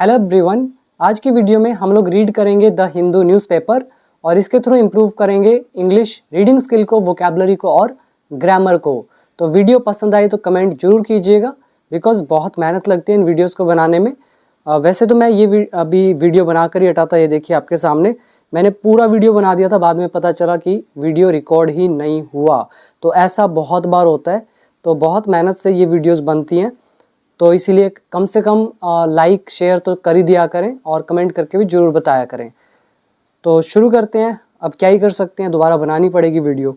Hello everyone, आज की video में हम लोग रीड करेंगे द हिंदू न्यूज़पेपर और इसके थ्रू इम्प्रूव करेंगे इंग्लिश रीडिंग स्किल को, वोकैबुलरी को और ग्रामर को। तो वीडियो पसंद आई तो कमेंट जरूर कीजिएगा, बिकॉज बहुत मेहनत लगती है इन वीडियोस को बनाने में। वैसे तो मैं ये अभी वीडियो बनाकर ही हटा था, ये देखिए आपके सामने मैंने पूरा वीडियो बना दिया था, बाद में पता चला कि वीडियो रिकॉर्ड ही नहीं हुआ। तो ऐसा बहुत बार होता है, तो बहुत मेहनत से ये वीडियोस बनती हैं, तो इसीलिए कम से कम लाइक शेयर तो कर ही दिया करें और कमेंट करके भी ज़रूर बताया करें। तो शुरू करते हैं। अब क्या ही कर सकते हैं, दोबारा बनानी पड़ेगी वीडियो।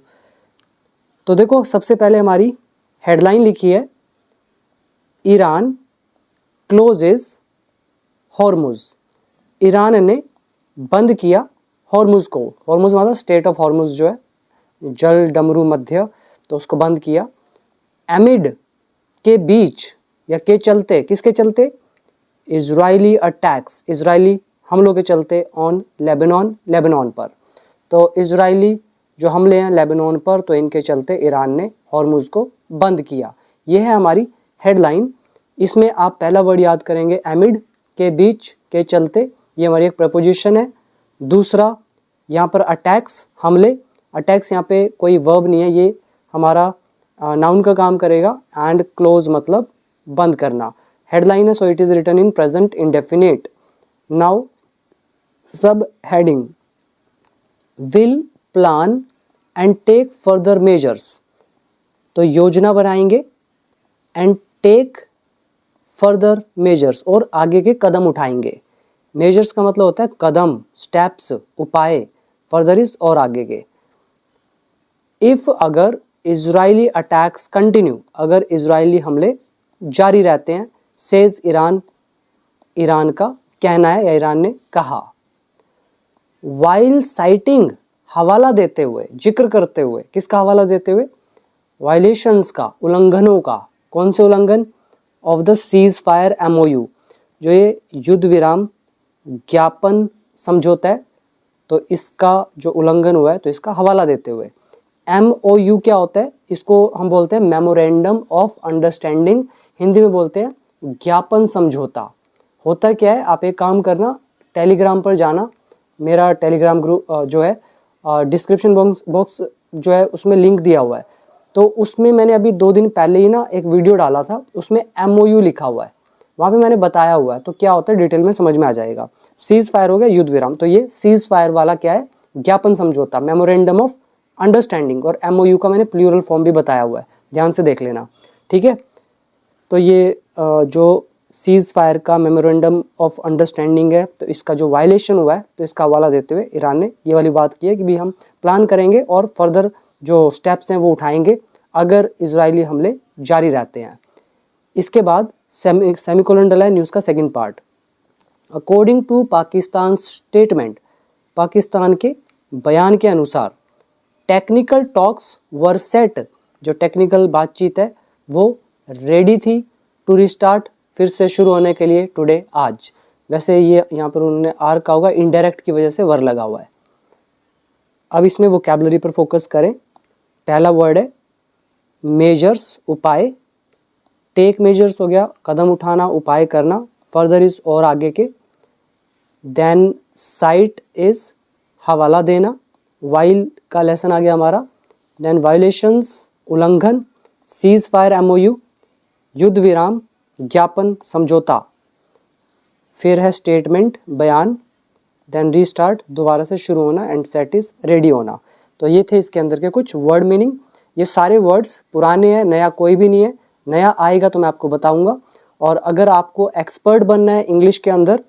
तो देखो, सबसे पहले हमारी हेडलाइन लिखी है, ईरान क्लोजेस हॉर्मुज। ईरान ने बंद किया हॉर्मुज को। हॉर्मुज मतलब स्टेट ऑफ हॉर्मुज जो है, जल डमरू मध्य, तो उसको बंद किया। एमिड के बीच या के चलते, किसके चलते? इजरायली अटैक्स, इजरायली हमलों के चलते ऑन लेबनान पर। तो इजरायली जो हमले हैं लेबनान पर, तो इनके चलते ईरान ने हॉर्मुज को बंद किया। यह है हमारी हेडलाइन। इसमें आप पहला वर्ड याद करेंगे, एमिड के बीच के चलते, ये हमारी एक प्रपोजिशन है। दूसरा यहाँ पर अटैक्स, हमले। अटैक्स यहाँ पे कोई वर्ब नहीं है, ये हमारा नाउन का काम करेगा। एंड क्लोज मतलब बंद करना। हेडलाइन है, so it is written in present indefinite. Now sub heading, will plan and take further measures. तो योजना बनाएंगे, एंड टेक फर्दर मेजर्स, और आगे के कदम उठाएंगे। मेजर्स का मतलब होता है कदम, स्टेप्स, उपाय। फर्दर इज और आगे के। इफ अगर इजरायली अटैक्स कंटिन्यू, अगर इजरायली हमले जारी रहते हैं, सेज ईरान, ईरान का कहना है या ईरान ने कहा। वाइल साइटिंग, हवाला देते हुए, जिक्र करते हुए, किसका हवाला देते हुए? वायलेशंस का, उल्लंघनों का। कौन से उल्लंघन? Of the cease fire MOU, जो ये युद्ध विराम ज्ञापन समझौता है, तो इसका जो उल्लंघन हुआ है, तो इसका हवाला देते हुए। MOU क्या होता है? इसको हम बोलते हैं मेमोरेंडम ऑफ अंडरस्टैंडिंग, हिंदी में बोलते हैं ज्ञापन समझौता। होता क्या है, आप एक काम करना, टेलीग्राम पर जाना, मेरा टेलीग्राम ग्रुप जो है डिस्क्रिप्शन बॉक्स जो है उसमें लिंक दिया हुआ है। तो उसमें मैंने अभी 2 दिन पहले ही ना एक वीडियो डाला था, उसमें MOU लिखा हुआ है, वहाँ पे मैंने बताया हुआ है। तो क्या होता है डिटेल में समझ में आ जाएगा। सीज फायर हो गया युद्ध विराम, तो ये सीज फायर वाला क्या है? ज्ञापन समझौता, मेमोरेंडम ऑफ अंडरस्टैंडिंग। और MOU का मैंने प्लूरल फॉर्म भी बताया हुआ है, ध्यान से देख लेना, ठीक है। तो ये जो सीज फायर का मेमोरेंडम ऑफ अंडरस्टैंडिंग है, तो इसका जो वायलेशन हुआ है, तो इसका हवाला देते हुए ईरान ने ये वाली बात की है कि भी हम प्लान करेंगे और फर्दर जो स्टेप्स हैं वो उठाएंगे अगर इजरायली हमले जारी रहते हैं। इसके बाद सेमीकोलन डला है न्यूज़ का second part. According to Pakistan statement, Pakistan के बयान के अनुसार, टेक्निकल टॉक्स वर सेट, जो टेक्निकल बातचीत है वो रेडी थी टू रिस्टार्ट, फिर से शुरू होने के लिए, टुडे, आज। वैसे ये यहाँ पर उन्होंने आर का होगा, इनडायरेक्ट की वजह से वर लगा हुआ है। अब इसमें वोकैबुलरी पर फोकस करें। पहला वर्ड है मेजर्स, उपाय। टेक मेजर्स हो गया कदम उठाना, उपाय करना। फर्दर इज और आगे के। देन साइट इज हवाला देना। वाइल का लेसन आ गया हमारा। देन वायलेशंस, उल्लंघन। सीज फायर MOU, युद्ध विराम ज्ञापन समझौता। फिर है स्टेटमेंट, बयान। देन रीस्टार्ट, दोबारा से शुरू होना। एंड सेट इज रेडी होना। तो ये थे इसके अंदर के कुछ वर्ड मीनिंग। ये सारे वर्ड्स पुराने हैं, नया कोई भी नहीं है। नया आएगा तो मैं आपको बताऊंगा। और अगर आपको एक्सपर्ट बनना है इंग्लिश के अंदर,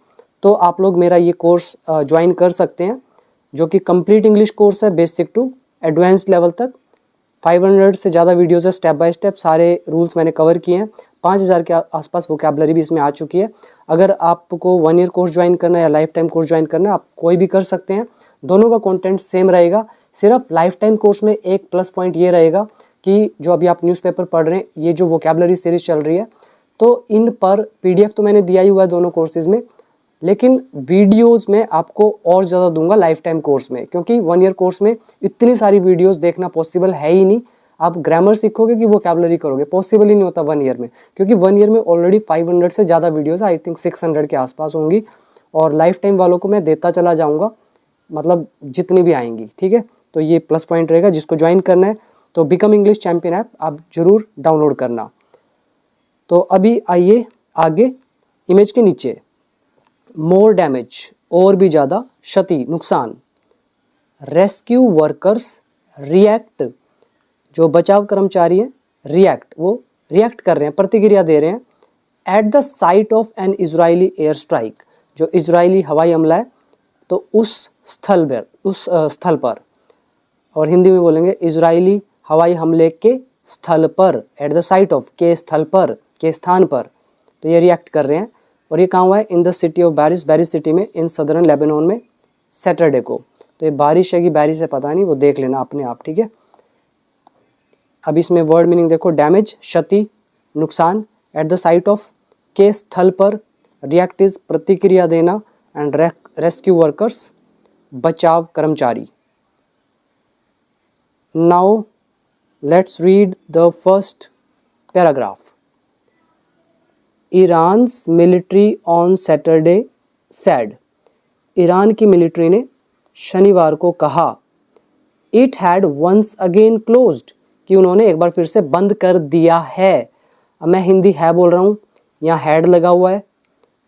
तो आप लोग मेरा ये कोर्स ज्वाइन कर सकते हैं, जो कि कंप्लीट इंग्लिश कोर्स है, बेसिक टू एडवांस्ड लेवल तक। 500 से ज़्यादा वीडियोस है, स्टेप बाय स्टेप सारे रूल्स मैंने कवर किए हैं। 5000 के आसपास वोकैबुलरी भी इसमें आ चुकी है। अगर आपको 1 ईयर कोर्स ज्वाइन करना है या लाइफ टाइम कोर्स ज्वाइन करना है, आप कोई भी कर सकते हैं। दोनों का कंटेंट सेम रहेगा। सिर्फ लाइफ टाइम कोर्स में एक प्लस पॉइंट ये रहेगा कि जो अभी आप न्यूज़पेपर पढ़ रहे हैं, ये जो वोकैबुलरी सीरीज चल रही है, तो इन पर PDF तो मैंने दिया ही हुआ है दोनों कोर्सेज में, लेकिन वीडियोस में आपको और ज़्यादा दूंगा लाइफ टाइम कोर्स में, क्योंकि 1 ईयर कोर्स में इतनी सारी वीडियोस देखना पॉसिबल है ही नहीं। आप ग्रामर सीखोगे कि वोकैबुलरी करोगे, पॉसिबल ही नहीं होता 1 ईयर में, क्योंकि 1 ईयर में ऑलरेडी 500 से ज़्यादा वीडियोस, आई थिंक 600 के आसपास होंगी, और लाइफ टाइम वालों को मैं देता चला जाऊँगा, मतलब जितनी भी आएंगी, ठीक है। तो ये प्लस पॉइंट रहेगा। जिसको ज्वाइन करना है तो बिकम इंग्लिश चैंपियन ऐप आप जरूर डाउनलोड करना। तो अभी आइए आगे, इमेज के नीचे मोर डैमेज, और भी ज़्यादा क्षति, नुकसान। रेस्क्यू वर्कर्स रिएक्ट, जो बचाव कर्मचारी हैं रिएक्ट, वो रिएक्ट कर रहे हैं, प्रतिक्रिया दे रहे हैं। At the site of N Israeli air strike, जो इजरायली हवाई हमला है तो उस स्थल पर, और हिंदी में बोलेंगे इजरायली हवाई हमले के स्थल पर, एट द साइट ऑफ, के स्थल पर, के स्थान पर, तो ये रिएक्ट कर रहे हैं। और ये कहाँ हुआ है? In the city of Bairis, Bairis city में, इन सदर्न लेबनान में, सैटरडे को। तो ये बारिश है कि बैरिस है पता नहीं, वो देख लेना अपने आप, ठीक है। अब इसमें वर्ड मीनिंग देखो, डैमेज क्षति, नुकसान, एट द साइट ऑफ, के स्थल पर, रिएक्ट इज प्रतिक्रिया देना, एंड रेस्क्यू वर्कर्स बचाव कर्मचारी। Now let's read the first paragraph. Iran's military on Saturday said, Iran की मिलिट्री ने शनिवार को कहा, it had once again closed, कि उन्होंने एक बार फिर से बंद कर दिया है। अब मैं हिंदी है बोल रहा हूँ, यहाँ हैड लगा हुआ है,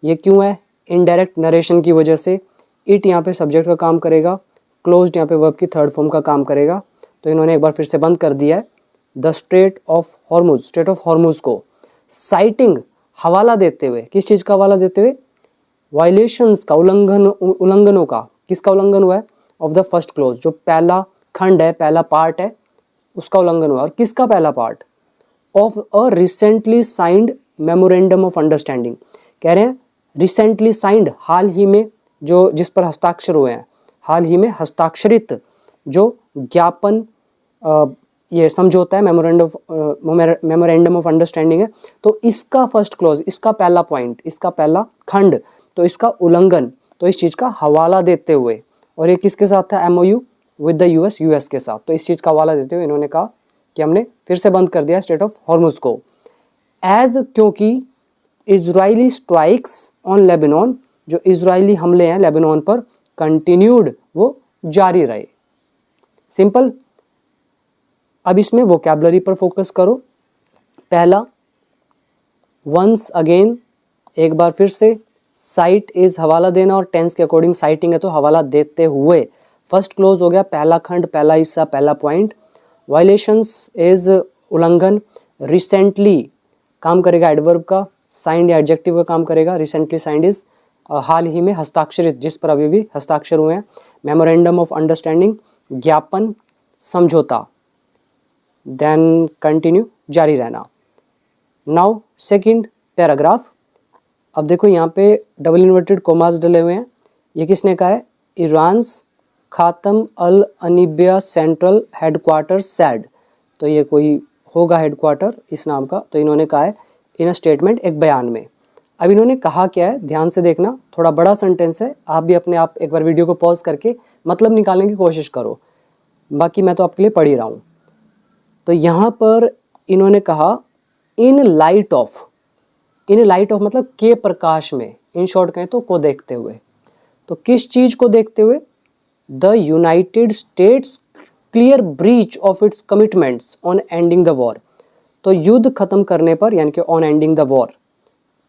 ये क्यों है? इनडायरेक्ट नरेशन की वजह से। इट यहाँ पे सब्जेक्ट का काम करेगा, क्लोज्ड यहाँ पे वर्ब की थर्ड फॉर्म का काम करेगा। तो इन्होंने एक बार फिर से बंद कर दिया है the strait of Hormuz, strait of Hormuz को, साइटिंग, हवाला देते हुए, किस चीज़ का हवाला देते हुए? वायलेशंस का, उल्लंघनों का। किसका उल्लंघन हुआ है? ऑफ द फर्स्ट क्लोज, जो पहला खंड है, पहला पार्ट है, उसका उल्लंघन हुआ। और किसका पहला part? Of a recently signed memorandum of understanding, कह रहे हैं रिसेंटली साइंड, हाल ही में, जो जिस पर हस्ताक्षर हुए हैं, हाल ही में हस्ताक्षरित जो ज्ञापन, ये समझौता है, मेमोरेंडम ऑफ अंडरस्टैंडिंग है। तो इसका फर्स्ट क्लोज, इसका पहला पॉइंट, इसका पहला खंड, तो इसका उल्लंघन, तो इस चीज़ का हवाला देते हुए, और ये किसके साथ था? MOU विद द यूएस के साथ। तो इस चीज़ का हवाला देते हुए इन्होंने कहा कि हमने फिर से बंद कर दिया स्ट्रेट ऑफ हॉर्मुज को। एज, क्योंकि इजरायली स्ट्राइक्स ऑन लेबनान, जो इजरायली हमले हैं लेबनान पर, कंटिन्यूड, वो जारी रहे। सिंपल। अब इसमें वोकैबुलरी पर फोकस करो। पहला, वंस अगेन, एक बार फिर से, साइट इज हवाला देना, और टेंस के अकॉर्डिंग साइटिंग है तो हवाला देते हुए। फर्स्ट क्लोज हो गया, पहला खंड, पहला हिस्सा, पहला पॉइंट। वायलेशंस इज उल्लंघन। रिसेंटली काम करेगा एडवर्ब का, साइंड या एडजेक्टिव का काम करेगा। रिसेंटली साइंड इज हाल ही में हस्ताक्षरित, जिस पर अभी भी हस्ताक्षर हुए हैं। मेमोरेंडम ऑफ अंडरस्टैंडिंग, ज्ञापन, समझौता। देन कंटिन्यू, जारी रहना। Now second paragraph. अब देखो यहाँ पे डबल इन्वर्टेड कोमास डले हुए हैं। ये किसने कहा है? ईरान्स खातम अल अनिबिया सेंट्रल हेडक्वार्टर सैड, तो ये कोई होगा हेडक्वार्टर इस नाम का। तो इन्होंने कहा है इन अ स्टेटमेंट, एक बयान में। अब इन्होंने कहा क्या है, ध्यान से देखना, थोड़ा बड़ा सेंटेंस है, आप भी अपने आप एक बार वीडियो को पॉज करके मतलब निकालने की कोशिश करो, बाकी मैं तो आपके लिए पढ़ ही रहा हूँ। तो यहाँ पर इन्होंने कहा in light of, in light of मतलब के प्रकाश में, इन शॉर्ट कहें तो को देखते हुए। तो किस चीज़ को देखते हुए? The United states clear breach of its commitments on ending the war, तो युद्ध खत्म करने पर, यानी कि ऑन एंडिंग द वॉर,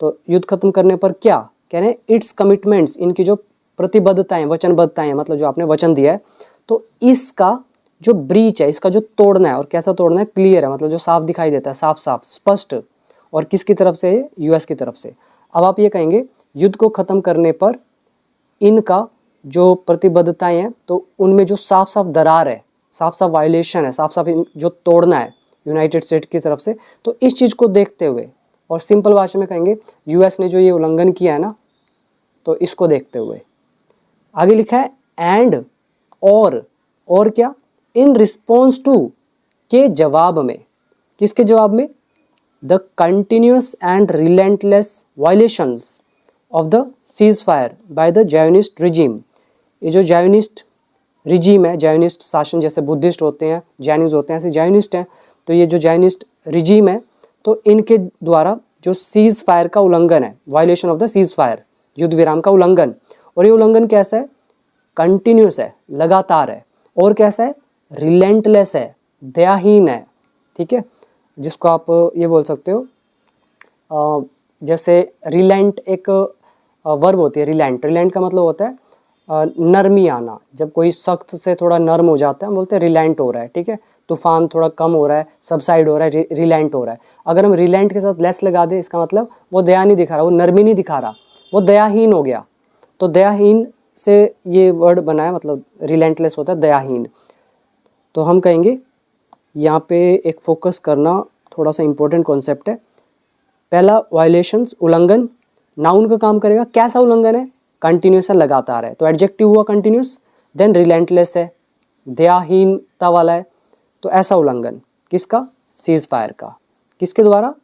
तो युद्ध खत्म करने पर क्या कह रहे हैं? इट्स कमिटमेंट्स, इनकी जो प्रतिबद्धताएं, वचनबद्धताएं, मतलब जो आपने वचन दिया है, तो इसका जो ब्रीच है, इसका जो तोड़ना है, और कैसा तोड़ना है? क्लियर है, मतलब जो साफ दिखाई देता है, साफ साफ स्पष्ट। और किसकी तरफ से? यूएस की तरफ से। अब आप ये कहेंगे युद्ध को खत्म करने पर इनका जो प्रतिबद्धताएं हैं, तो उनमें जो साफ साफ दरार है, साफ साफ वायलेशन है, साफ साफ जो तोड़ना है यूनाइटेड स्टेट की तरफ से, तो इस चीज़ को देखते हुए, और सिंपल भाषा में कहेंगे यूएस ने जो ये उल्लंघन किया है ना, तो इसको देखते हुए। आगे लिखा है एंड, और क्या? इन रिस्पॉन्स टू, के जवाब में, किसके जवाब में? The continuous and relentless violations of the cease fire by the Zionist regime. ये जो जायोनिस्ट रिजीम है, जायोनिस्ट शासन, जैसे बुद्धिस्ट होते हैं, जैनिज होते हैं, ऐसे जायोनिस्ट हैं, तो ये जो जायनिस्ट रिजीम है, तो इनके द्वारा जो सीज फायर का उल्लंघन है, violation of the cease fire, युद्ध विराम का उल्लंघन, और ये उल्लंघन कैसा है, कंटिन्यूस है, लगातार है, और कैसा है, रिलेंटलेस है, दयाहीन है, ठीक है, जिसको आप ये बोल सकते हो जैसे रिलेंट एक वर्ब होती है, रिलेंट, रिलेंट का मतलब होता है नरमी आना, जब कोई सख्त से थोड़ा नर्म हो जाता है हम बोलते हैं रिलेंट हो रहा है, ठीक है, तूफान थोड़ा कम हो रहा है, सबसाइड हो रहा है, रिलेंट हो रहा है। अगर हम रिलेंट के साथ लेस लगा दें, इसका मतलब वो दया नहीं दिखा रहा, वो नरमी नहीं दिखा रहा, वो दयाहीन हो गया। तो दयाहीन से ये वर्ड बना है, मतलब रिलेंटलेस होता है दयाहीन। तो हम कहेंगे यहाँ पे एक फोकस करना थोड़ा सा इंपॉर्टेंट कॉन्सेप्ट है। पहला वायलेशंस, उल्लंघन, नाउन का काम करेगा, कैसा उल्लंघन है, कंटिन्यूस है, लगातार है, तो एडजेक्टिव हुआ कंटिन्यूस, देन रिलेंटलेस है, दयाहीनता वाला है, तो ऐसा उल्लंघन किसका, सीज फायर का, किसके द्वारा,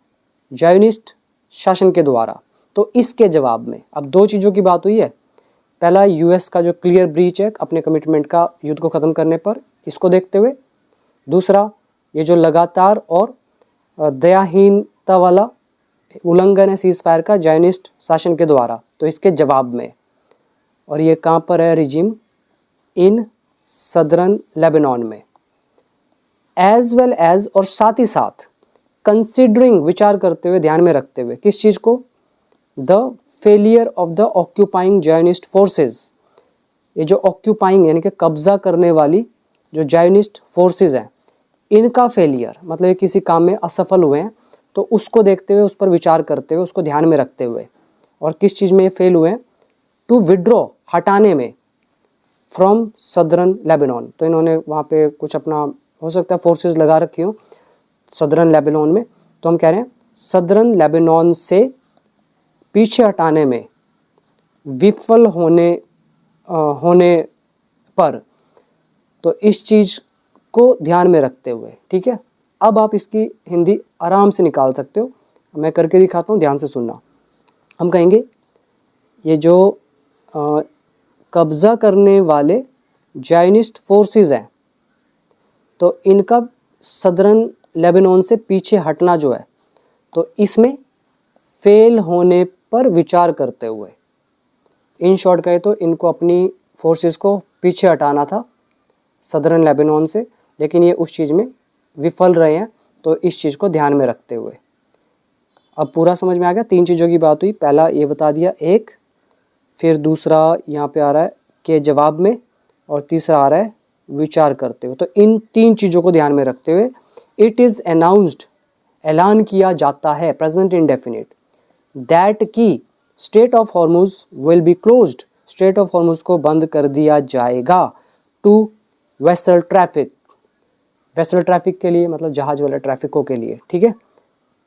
जायोनिस्ट शासन के द्वारा। तो इसके जवाब में अब दो चीज़ों की बात हुई है, पहला यूएस का जो क्लियर ब्रीच है अपने कमिटमेंट का युद्ध को ख़त्म करने पर, इसको देखते हुए, दूसरा ये जो लगातार और दयाहीनता वाला उल्लंघन है सीज फायर का जायनिस्ट शासन के द्वारा, तो इसके जवाब में। और ये कहाँ पर है रिजिम, इन सदर्न लेबनान में। एज वेल एज, और साथ ही साथ, कंसिडरिंग, विचार करते हुए, ध्यान में रखते हुए, किस चीज़ को, the failure of the occupying Zionist forces, ये जो ऑक्यूपाइंग यानी कि कब्जा करने वाली जो जायनिस्ट फोर्सेज हैं, इनका फेलियर मतलब ये किसी काम में असफल हुए हैं, तो उसको देखते हुए, उस पर विचार करते हुए, उसको ध्यान में रखते हुए, और किस चीज़ में ये फेल हुए हैं, टू विड्रॉ, हटाने में, फ्रॉम सदर्न लेबनान, तो इन्होंने वहाँ पे कुछ अपना हो सकता है फोर्सेस लगा रखी हो सदर्न लेबनान में, तो हम कह रहे हैं सदर्न लेबनान से पीछे हटाने में विफल होने पर, तो इस चीज़ को ध्यान में रखते हुए, ठीक है। अब आप इसकी हिंदी आराम से निकाल सकते हो, मैं करके दिखाता हूँ, ध्यान से सुनना। हम कहेंगे ये जो कब्ज़ा करने वाले जायनिस्ट फोर्सेस हैं, तो इनका सदर्न लेबनान से पीछे हटना जो है, तो इसमें फेल होने पर विचार करते हुए, इन शॉर्ट कहे तो इनको अपनी फोर्सेस को पीछे हटाना था सदर्न लेबनान से, लेकिन ये उस चीज़ में विफल रहे हैं, तो इस चीज़ को ध्यान में रखते हुए। अब पूरा समझ में आ गया, तीन चीज़ों की बात हुई, पहला ये बता दिया एक, फिर दूसरा यहाँ पे आ रहा है के जवाब में, और तीसरा आ रहा है विचार करते हुए। तो इन तीन चीज़ों को ध्यान में रखते हुए, इट इज़ अनाउंस्ड, ऐलान किया जाता है, प्रेजेंट इंडेफिनिट, दैट की strait of Hormuz will be closed, strait of Hormuz को बंद कर दिया जाएगा, to vessel traffic, vessel traffic के लिए मतलब जहाज वाले ट्रैफिकों के लिए, ठीक है।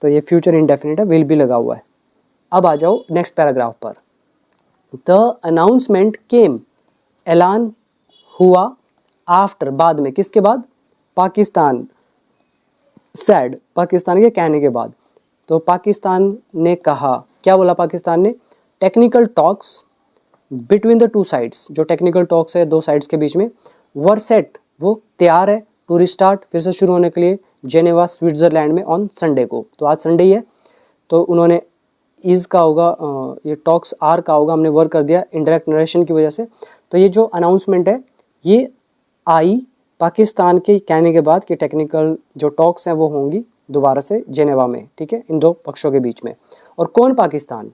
तो ये फ्यूचर इंडेफिनिट है, विल भी लगा हुआ है। अब आ जाओ नेक्स्ट पैराग्राफ पर। द अनाउंसमेंट केम, ऐलान हुआ, आफ्टर, बाद में, किसके बाद, पाकिस्तान सैड, पाकिस्तान के कहने के बाद। तो पाकिस्तान ने कहा, क्या बोला पाकिस्तान ने, technical talks between the two sides, जो टेक्निकल टॉक्स है दो साइड्स के बीच में, वर सेट, वो तैयार है, टू रिस्टार्ट, फिर से शुरू होने के लिए, जेनेवा स्विट्जरलैंड में ऑन संडे को। तो आज संडे ही है, तो उन्होंने इज़ का होगा, ये टॉक्स आर का होगा, हमने वर्क कर दिया इंडायरेक्ट नरेशन की वजह से। तो ये जो अनाउंसमेंट है ये आई पाकिस्तान के कहने के बाद कि टेक्निकल जो टॉक्स हैं वो होंगी दोबारा से जेनेवा में, ठीक है, इन दो पक्षों के बीच में। और कौन पाकिस्तान,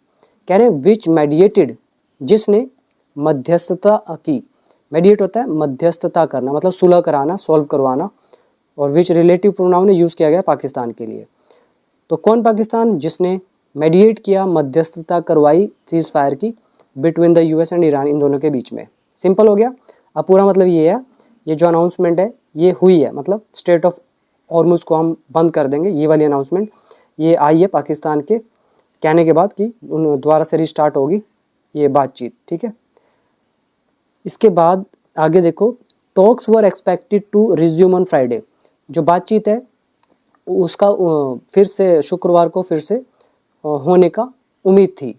कह रहे हैं विच मेडिएटेड, जिसने मध्यस्थता की, मेडिएट होता है मध्यस्थता करना, मतलब सुलह कराना, सॉल्व करवाना, और विच रिलेटिव प्रोनाउन यूज़ किया गया पाकिस्तान के लिए। तो कौन पाकिस्तान, जिसने मेडिएट किया, मध्यस्थता करवाई सीज फायर की between the US and Iran, इन दोनों के बीच में। सिंपल हो गया। अब पूरा मतलब ये है, ये जो अनाउंसमेंट है ये हुई है, मतलब स्ट्रेट ऑफ हॉर्मुज को हम बंद कर देंगे, ये वाली अनाउंसमेंट ये आई है पाकिस्तान के कहने के बाद कि उन दोबारा से रिस्टार्ट होगी ये बातचीत, ठीक है। इसके बाद आगे देखो, talks were expected to resume on Friday, जो बातचीत है उसका फिर से शुक्रवार को फिर से होने का उम्मीद थी।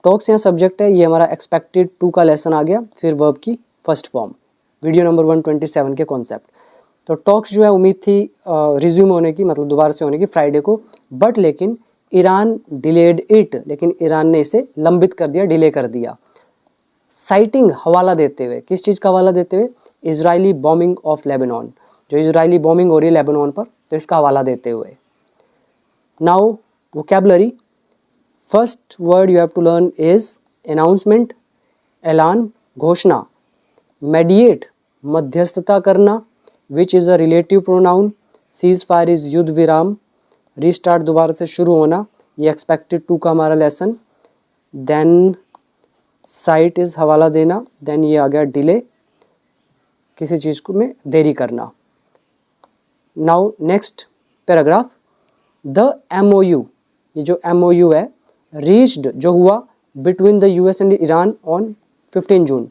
टॉक्स यहाँ सब्जेक्ट है, ये हमारा एक्सपेक्टेड टू का लेसन आ गया, फिर वर्ब की फर्स्ट फॉर्म, वीडियो नंबर 127 के कॉन्सेप्ट। तो टॉक्स जो है उम्मीद थी रिज्यूम होने की, मतलब दोबारा से होने की फ्राइडे को, बट लेकिन ईरान डिलेड इट, लेकिन ईरान ने इसे लंबित कर दिया, डिले कर दिया। साइटिंग हवाला देते हुए, किस चीज़ का हवाला देते हुए? इजरायली बॉम्बिंग ऑफ लेबनान, जो इजरायली बॉम्बिंग हो रही है लेबनान पर, तो इसका हवाला देते हुए। Now vocabulary, first word you have to learn is announcement, ऐलान, घोषणा। मेडिएट, मध्यस्थता करना, which is a relative pronoun. Ceasefire is युद्ध विराम, रीस्टार्ट दोबारा से शुरू होना, ये एक्सपेक्टेड टू का हमारा लेसन। देन साइट इज हवाला देना, देन ये आ गया डिले, किसी चीज़ को में देरी करना। Now next paragraph, the MOU, ये जो MOU है, रीच्ड जो हुआ between the US and Iran on 15 जून,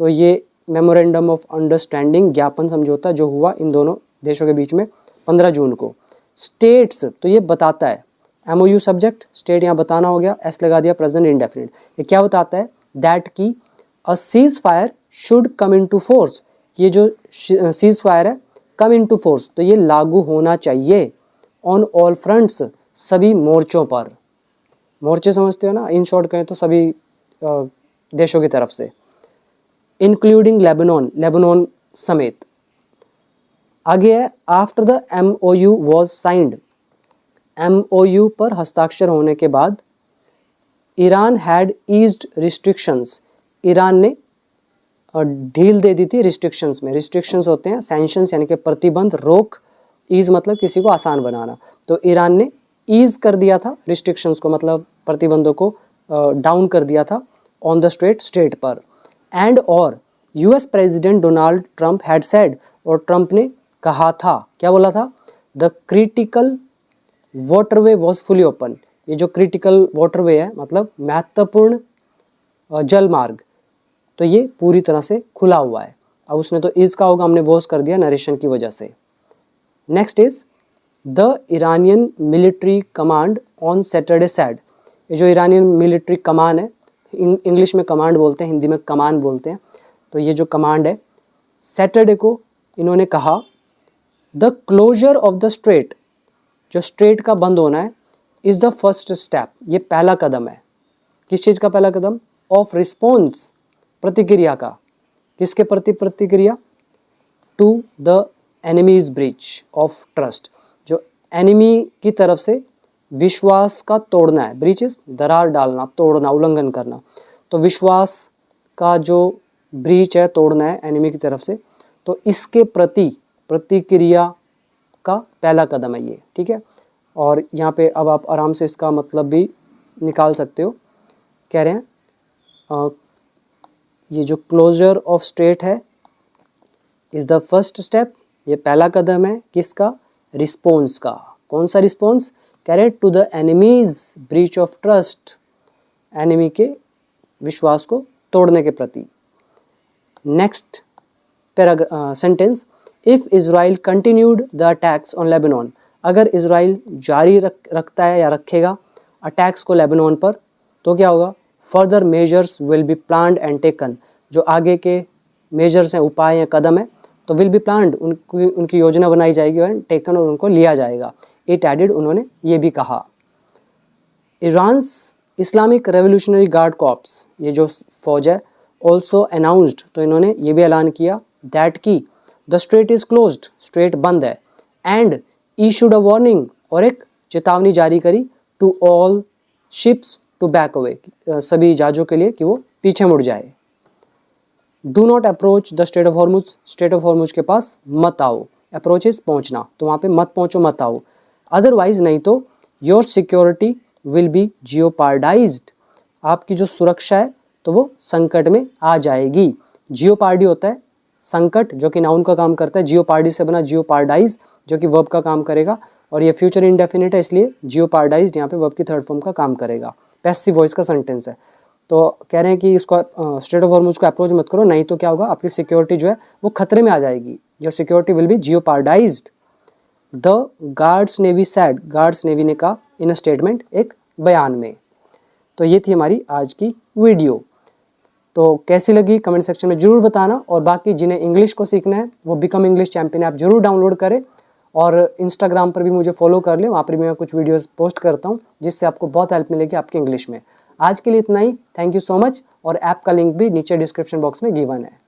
तो ये मेमोरेंडम ऑफ अंडरस्टैंडिंग, ज्ञापन समझौता जो हुआ इन दोनों देशों के बीच में 15 जून को। स्टेट्स, तो ये बताता है, MOU सब्जेक्ट, स्टेट यहाँ बताना हो गया, एस लगा दिया, प्रेजेंट इंडेफिनिट। ये क्या बताता है? दैट की a ceasefire should come into force, ये जो सीज फायर है कम इन टू फोर्स, तो ये लागू होना चाहिए ऑन ऑल फ्रंट्स, सभी मोर्चों पर। मोर्चे समझते हो ना, इन शॉर्ट कहें तो सभी देशों की तरफ से, इंक्लूडिंग लेबनान, लेबनान समेत। आगे है, after the MOU was signed, MOU पर हस्ताक्षर होने के बाद, Iran had eased restrictions, Iran ने ढील दे दी थी रिस्ट्रिक्शंस में। रिस्ट्रिक्शंस होते हैं सैंक्शंस यानी कि प्रतिबंध, रोक, ईज मतलब किसी को आसान बनाना, तो ईरान ने ईज कर दिया था रिस्ट्रिक्शंस को, मतलब प्रतिबंधों को डाउन कर दिया था ऑन द स्टेट पर। एंड और US president Donald Trump had said, और ट्रंप ने कहा था, क्या बोला था? The critical waterway was fully open, ये जो क्रिटिकल वाटरवे है मतलब महत्वपूर्ण जल मार्ग, तो ये पूरी तरह से खुला हुआ है। अब उसने तो इज का होगा, हमने वॉज कर दिया नरेशन की वजह से। Next is the Iranian military command on Saturday sad, ये जो इरानियन मिलिट्री कमान है, इंग्लिश में कमांड बोलते हैं, हिंदी में कमान बोलते हैं, तो ये जो कमांड है सैटरडे को इन्होंने कहा, the closure of the strait, जो स्ट्रेट का बंद होना है, इज द फर्स्ट स्टेप, ये पहला कदम है। किस चीज़ का पहला कदम? ऑफ रिस्पॉन्स, प्रतिक्रिया का। किसके प्रति प्रतिक्रिया? To the enemy's breach of trust, जो एनिमी की तरफ से विश्वास का तोड़ना है। ब्रीच इज दरार डालना, तोड़ना, उल्लंघन करना, तो विश्वास का जो ब्रीच है, तोड़ना है एनिमी की तरफ से, तो इसके प्रति प्रतिक्रिया का पहला कदम है ये, ठीक है। और यहाँ पे अब आप आराम से इसका मतलब भी निकाल सकते हो। कह रहे हैं ये जो क्लोजर ऑफ स्ट्रेट है इज़ द फर्स्ट स्टेप, ये पहला कदम है किसका? रिस्पॉन्स का। कौन सा रिस्पॉन्स? कह रहे to the enemy's breach of trust, enemy के विश्वास को तोड़ने के प्रति। Next sentence, if Israel continued the attacks on Lebanon, अगर इजराइल जारी रखता है या रखेगा अटैक्स को लेबनान पर, तो क्या होगा? Further measures will be planned and taken, जो आगे के मेजर्स हैं, उपाय हैं, कदम है, तो विल बी प्लान्ड, उनकी योजना बनाई जाएगी और टेकन, और उनको लिया जाएगा। इट एडेड, उन्होंने ये भी कहा। Iran's Islamic revolutionary guard corps, ये जो फौज है, ऑल्सो अनाउंस्ड, तो इन्होंने ये भी ऐलान किया, दैट की the straight is closed, straight बंद है, एंड इशूड अ वार्निंग, और एक चेतावनी जारी करी, to all ships to back away, सभी जहाजों के लिए कि वो पीछे मुड़ जाए। Do not approach the strait of Hormuz, strait of Hormuz के पास मत आओ, अप्रोच इज पहुंचना, तो वहाँ पे मत पहुंचो, मत आओ, अदरवाइज नहीं तो योर सिक्योरिटी विल बी जियोपार्डाइज्ड, आपकी जो सुरक्षा है तो वो संकट में आ जाएगी। जियोपार्डी होता है संकट, जो कि नाउन का काम करता है, जियोपार्डी से बना जियोपार्डाइज, जो कि वर्ब का काम करेगा, और ये फ्यूचर इंडेफिनिट है, इसलिए जियोपार्डाइज्ड यहाँ पे वर्ब की थर्ड फॉर्म का काम करेगा। पैसिव वॉइस का सेंटेंस है, तो कह रहे हैं कि इसको स्ट्रेट ऑफ हॉर्मुज को अप्रोच मत करो, नहीं तो क्या होगा? आपकी सिक्योरिटी जो है वो खतरे में आ जाएगी, your security will be jeopardised. The guards navy said, guards navy ने कहा इन अ स्टेटमेंट, एक बयान में। तो ये थी हमारी आज की वीडियो। तो कैसी लगी कमेंट सेक्शन में जरूर बताना। और बाकी जिन्हें इंग्लिश को सीखना है वो बिकम इंग्लिश चैंपियन ऐप जरूर डाउनलोड करें और इंस्टाग्राम पर भी मुझे फॉलो कर लें, वहाँ पर भी मैं कुछ वीडियोस पोस्ट करता हूँ जिससे आपको बहुत हेल्प मिलेगी आपके इंग्लिश में। आज के लिए इतना ही, थैंक यू सो मच। और ऐप का लिंक भी नीचे डिस्क्रिप्शन बॉक्स में गिवन है।